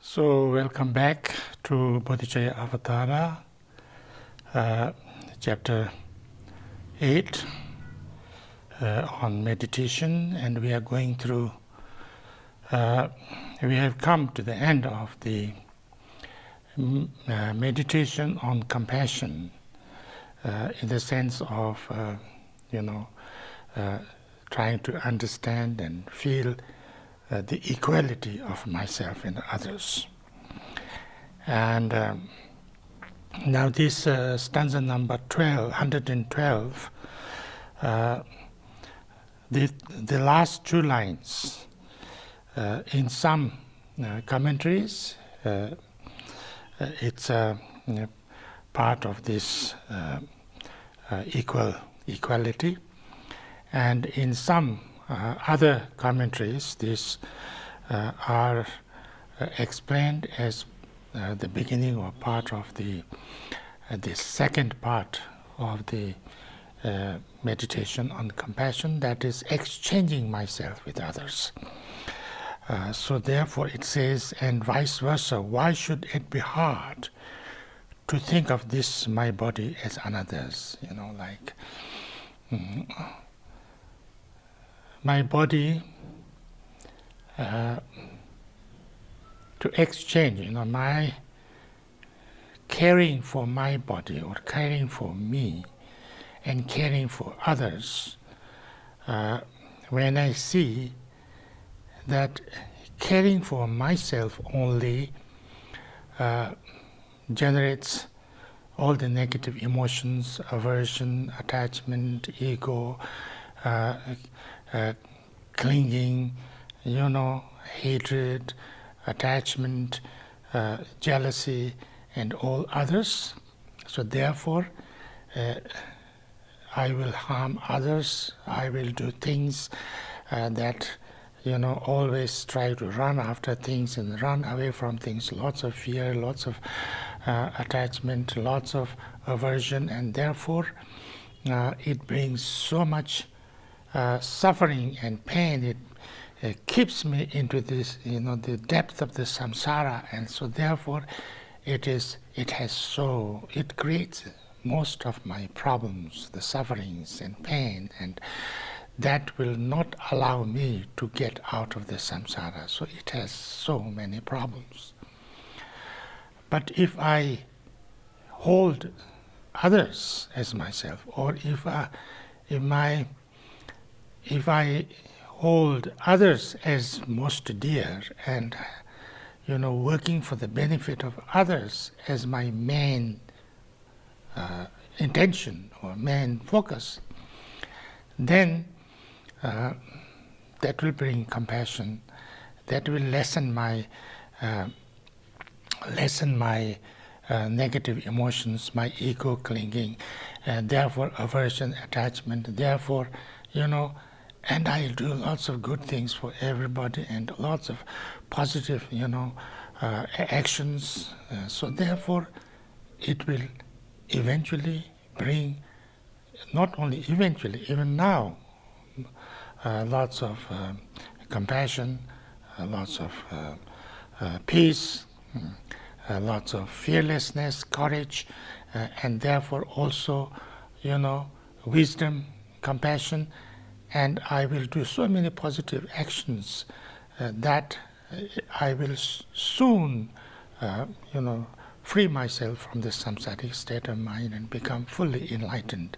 So, welcome back to Bodhicharyavatara, chapter 8 on meditation, and we are going through, we have come to the end of the meditation on compassion in the sense of, trying to understand and feel the equality of myself and others. And now this stanza number 112, the last two lines, in some commentaries, it's part of this equality, and in some other commentaries, these are explained as the beginning or part of the second part of the meditation on compassion, that is exchanging myself with others. So therefore it says, and vice versa, why should it be hard to think of this my body as another's? My body, to exchange, my caring for my body or caring for me and caring for others, when I see that caring for myself only generates all the negative emotions, aversion, attachment, ego, clinging, hatred, attachment, jealousy, and all others. So therefore, I will harm others. I will do things that, always try to run after things and run away from things. Lots of fear, lots of attachment, lots of aversion, and therefore it brings so much suffering and pain. It keeps me into this, the depth of the samsara, and so therefore it creates most of my problems, the sufferings and pain, and that will not allow me to get out of the samsara. So it has so many problems. But if I hold others as myself, or if I hold others as most dear and, working for the benefit of others as my main intention or main focus, then that will bring compassion. That will lessen my negative emotions, my ego clinging, and therefore aversion, attachment. Therefore, and I'll do lots of good things for everybody and lots of positive, actions. So therefore, it will eventually bring, not only eventually, even now, lots of compassion, lots of peace, lots of fearlessness, courage, and therefore also, wisdom, compassion. And I will do so many positive actions that I will soon, free myself from this samsaric state of mind and become fully enlightened.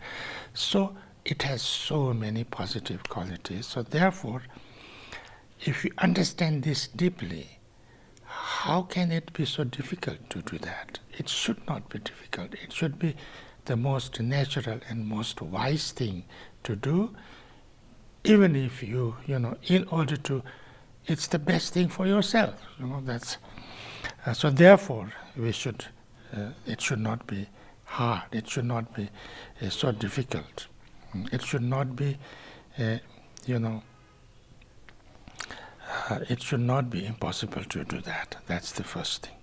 So it has so many positive qualities. So therefore, if you understand this deeply, how can it be so difficult to do that? It should not be difficult. It should be the most natural and most wise thing to do. Even if you, in order to, it's the best thing for yourself. That's so. Therefore, we should. It should not be hard. It should not be so difficult. It should not be, it should not be impossible to do that. That's the first thing.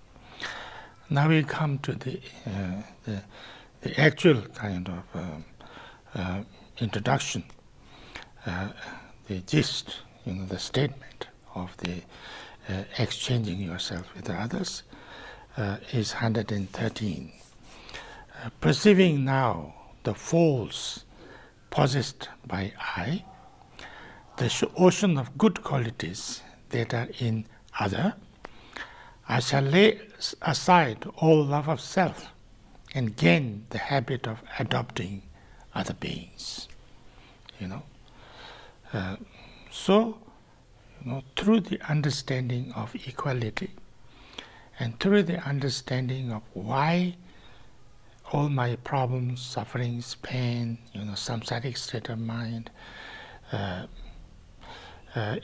Now we come to the actual kind of introduction. The gist, the statement of the exchanging yourself with others, is 113. Perceiving now the faults possessed by I, the ocean of good qualities that are in other, I shall lay aside all love of self and gain the habit of adopting other beings. So, through the understanding of equality and through the understanding of why all my problems, sufferings, pain, samsaric state of mind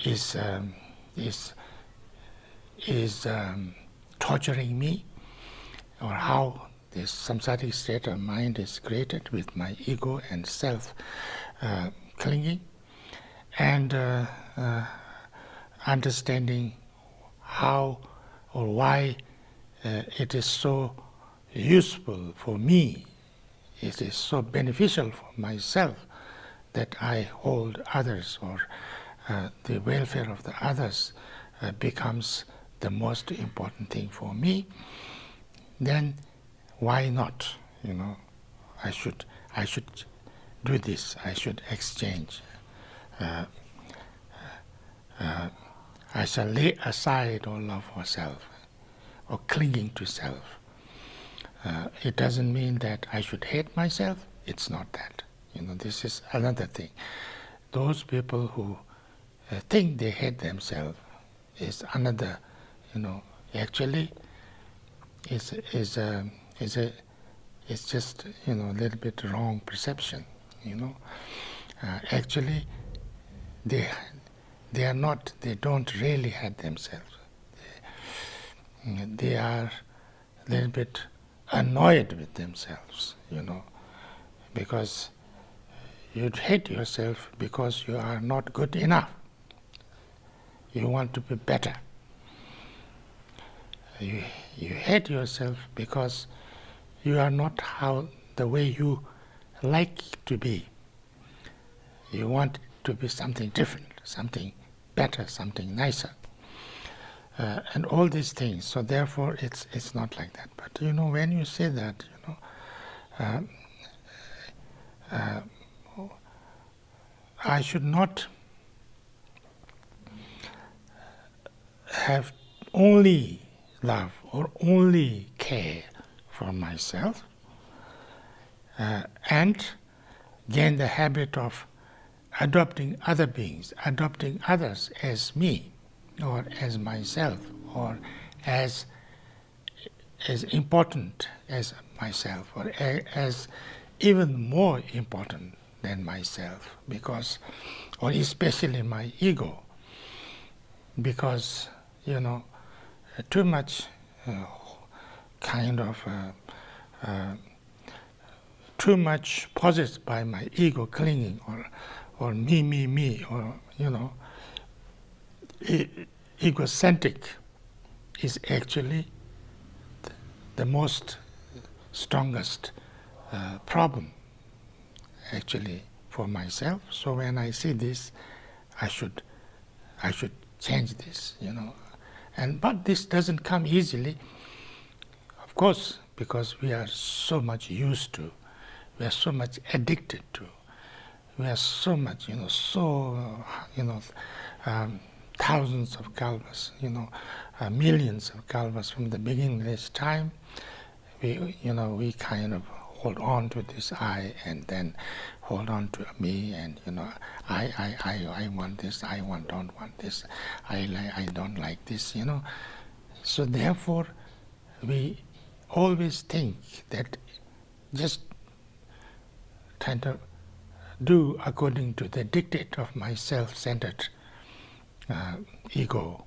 is torturing me, or how this samsaric state of mind is created with my ego and self clinging, and understanding how or why it is so useful for me, it is so beneficial for myself that I hold others, or the welfare of the others becomes the most important thing for me, then why not? I should do this. I should exchange. I shall lay aside all love for self, or clinging to self. It doesn't mean that I should hate myself. It's not that. This is another thing. Those people who think they hate themselves is another. Actually, it's just a little bit wrong perception. Actually, they are not. They don't really hate themselves. They are a little bit annoyed with themselves, because you'd hate yourself because you are not good enough. You want to be better. You hate yourself because you are not the way you like to be. You want to be something different, something better, something nicer. And all these things. So therefore, it's not like that. But when you say that, I should not have only love or only care for myself, and gain the habit of adopting other beings, adopting others as me, or as myself, or as important as myself, or as even more important than myself, because, or especially my ego, because too much too much possessed by my ego clinging, or me, or egocentric is actually the most strongest problem actually for myself. So when I see this, I should change this, but this doesn't come easily, of course, because we are so much used to, we are so much addicted to, we are so much, thousands of kalpas, millions of kalpas from the beginning of this time. We kind of hold on to this I, and then hold on to me, and I want this, I don't want this, I don't like this, So therefore, we always think that just kind of do according to the dictate of my self-centered ego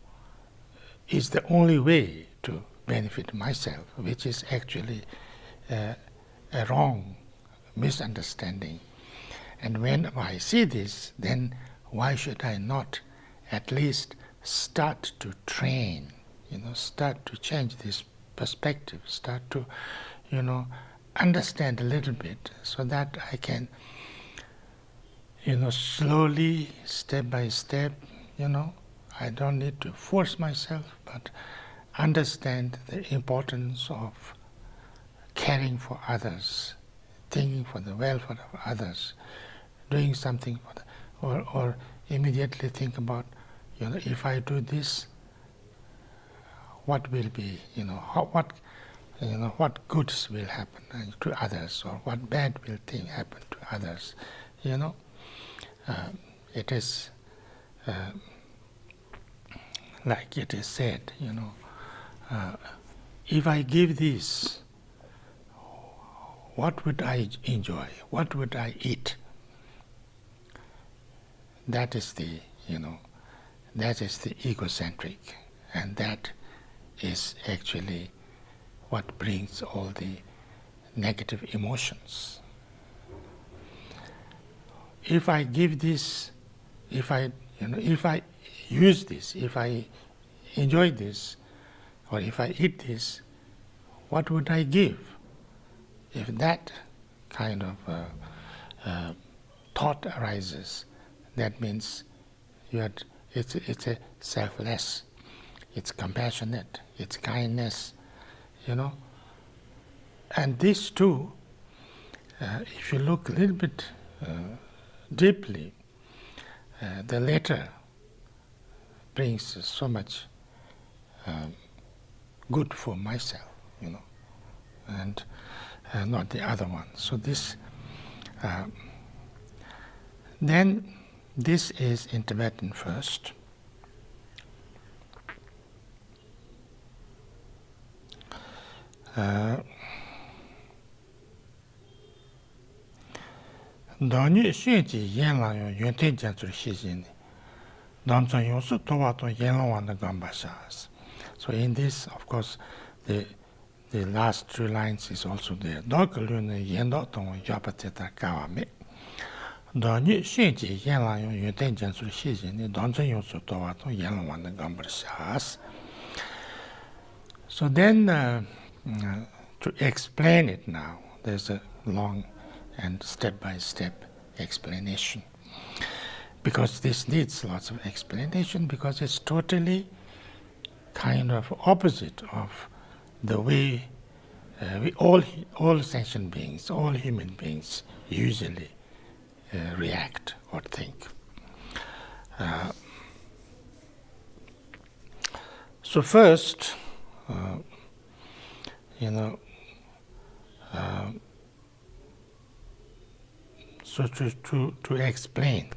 is the only way to benefit myself, which is actually a wrong misunderstanding. And when I see this, then why should I not at least start to train, start to change this perspective, start to, understand a little bit, so that I can, slowly, step by step, I don't need to force myself, but understand the importance of caring for others, thinking for the welfare of others, doing something for or immediately think about, if I do this, what will be, what goods will happen to others, or what bad will thing happen to others. It is like it is said, if I give this, what would I enjoy? What would I eat? That is the egocentric, and that is actually what brings all the negative emotions. If I give this, if I use this, if I enjoy this, or if I eat this, what would I give? If that kind of thought arises, that means it's a selfless, it's compassionate, it's kindness, And these two, if you look a little bit deeply, the latter brings so much good for myself, and not the other one. So this, then this is in Tibetan first. Dānyi shēnjī yēnlā yō yōntēn jānsur shējīni, dāntsā yōsu tōwā tō yēnlā wānda gāmbā shās. So in this, of course, the last 2 lines is also there. Dāka lūna yēndō tōngwa yāpa tētā kāwā me. Dānyi shēnjī yēnlā yō yōntēn jānsur shējīni, dāntsā yōsu tōwā tō yēnlā wānda gāmbā shās. So then, to explain it now, there's a long and step-by-step explanation. Because this needs lots of explanation, because it's totally kind of opposite of the way we all sentient beings, all human beings usually react or think. So first, so to explain,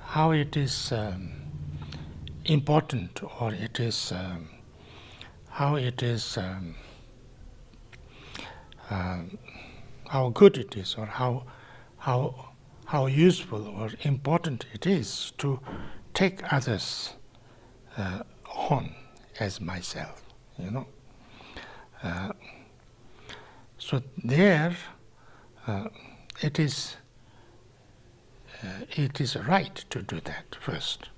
how it is important, or it is how it is how good it is, or how useful or important it is to take others on as myself, So there, it is right to do that first.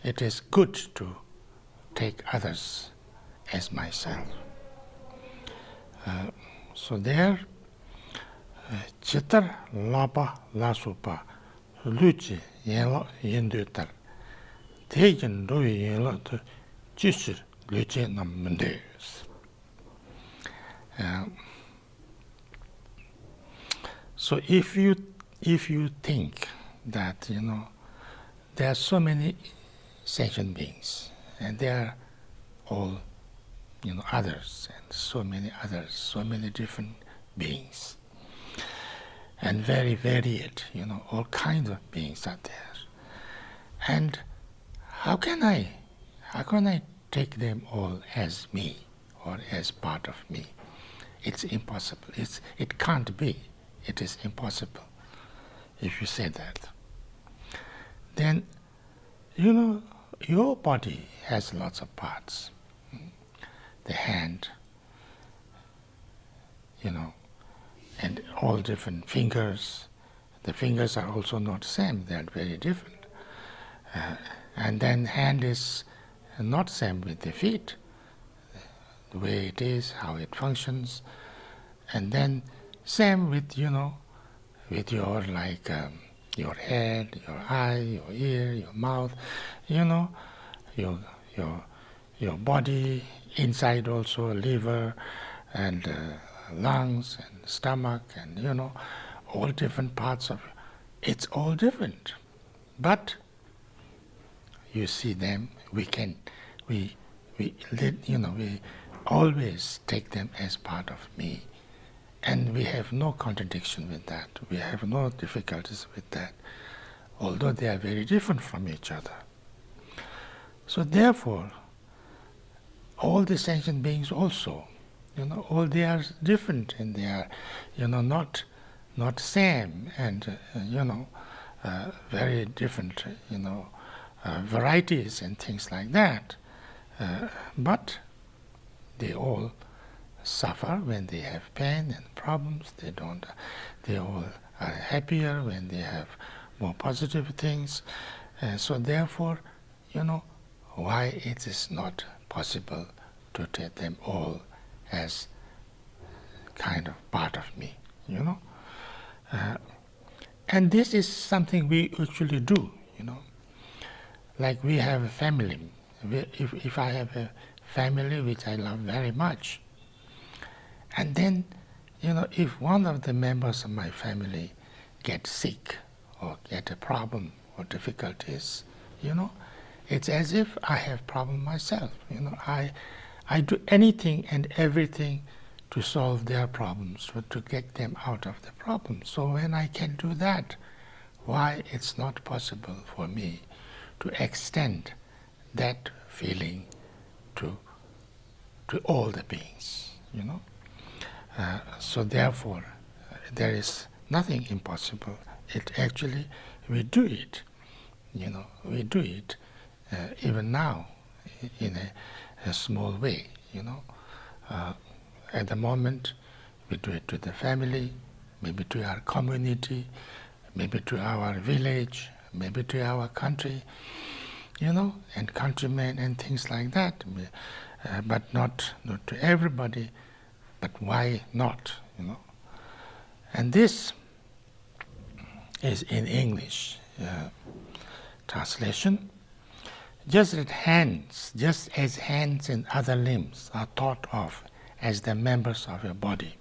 It is good to take others as myself. So there, chitar lapa lasupa luchi yenlo yendutar tejen roi yenlo to chishir luchi nam mendeus. So if you think that there are so many sentient beings, and they are all others, and so many others, so many different beings, and very varied, all kinds of beings are there. And how can I take them all as me, or as part of me? It's impossible. It can't be. It is impossible if you say that. Then, your body has lots of parts. the hand, and all different fingers. The fingers are also not same, they are very different. And then hand is not same with the feet, the way it is, how it functions. And then same with, with your your head, your eye, your ear, your mouth, your body, inside also liver and lungs and stomach and all different parts of it. It's all different. But you see them, we always take them as part of me. And we have no contradiction with that. We have no difficulties with that, although they are very different from each other. So therefore, all the sentient beings also, all they are different and they are, not same and, very different, varieties and things like that. But they all suffer when they have pain and problems. They all are happier when they have more positive things. So therefore, why it is not possible to take them all as kind of part of me, and this is something we actually do, like we have a family. If I have a family which I love very much, and then, if one of the members of my family gets sick or get a problem or difficulties, it's as if I have problem myself. I do anything and everything to solve their problems, or to get them out of the problem. So when I can do that, why it's not possible for me to extend that feeling to all the beings, So therefore, there is nothing impossible. It actually, we do it, we do it even now in a small way, At the moment, we do it to the family, maybe to our community, maybe to our village, maybe to our country, and countrymen and things like that. But not to everybody. But why not, And this is in English translation. Just as hands and other limbs are thought of as the members of a body,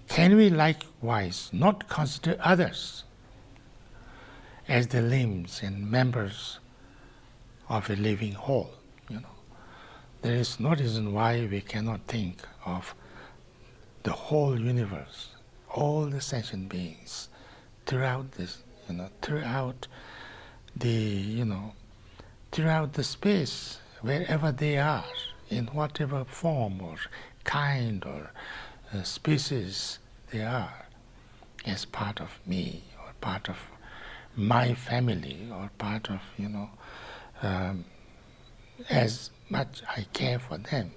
can we likewise not consider others as the limbs and members of a living whole? There is no reason why we cannot think of the whole universe, all the sentient beings throughout this, throughout the space, wherever they are, in whatever form or kind or species they are, as part of me or part of my family or part of, as much I care for them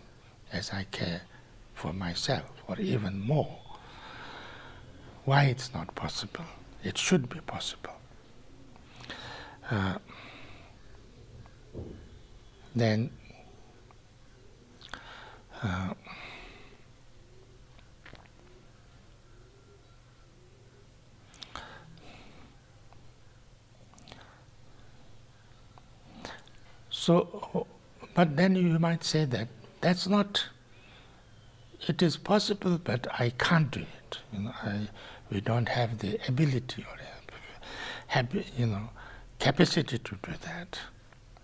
as I care for myself, or even more. Why it's not possible? It should be possible. Then but then you might say that that's not, it is possible, but I can't do it. We don't have the ability or capacity to do that.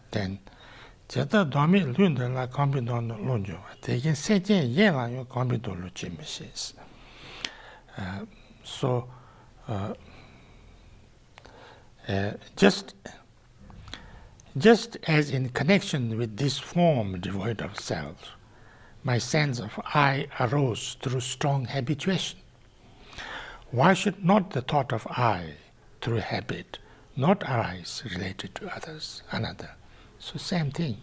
Then 제가 도미 룬들라 컴비돈 론조 대긴 세제 예라요 컴비돈 루치미시스. So just as in connection with this form devoid of self, my sense of I arose through strong habituation, why should not the thought of I through habit not arise related to others, another? So same thing,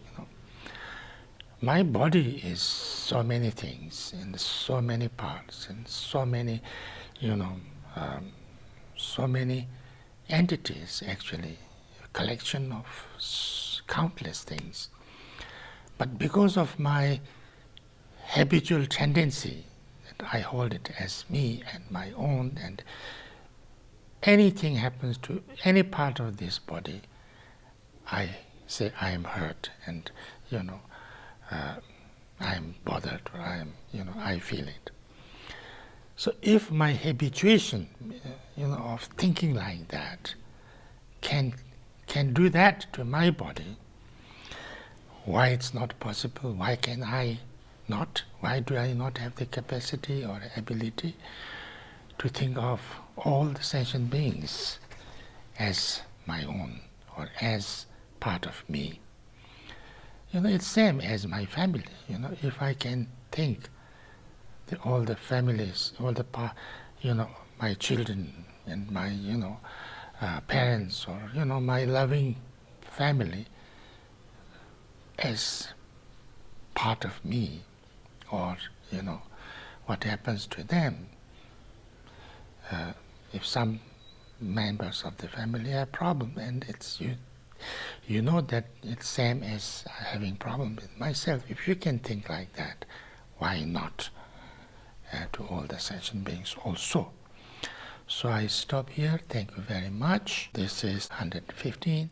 my body is so many things, and so many parts, and so many, so many entities, actually, a collection of countless things. But because of my habitual tendency, that I hold it as me and my own, and anything happens to any part of this body, I say I am hurt, and I am bothered, or I feel it. So if my habituation, of thinking like that, can do that to my body, why it's not possible? Why can I not? Why do I not have the capacity or ability to think of all the sentient beings as my own, or as part of me? It's same as my family. If I can think all the families, all the my children and my parents, or my loving family as part of me, or what happens to them. If some members of the family have problem, and it's you know that it's same as having problem with myself. If you can think like that, why not to all the sentient beings also? So I stop here. Thank you very much. This is 115.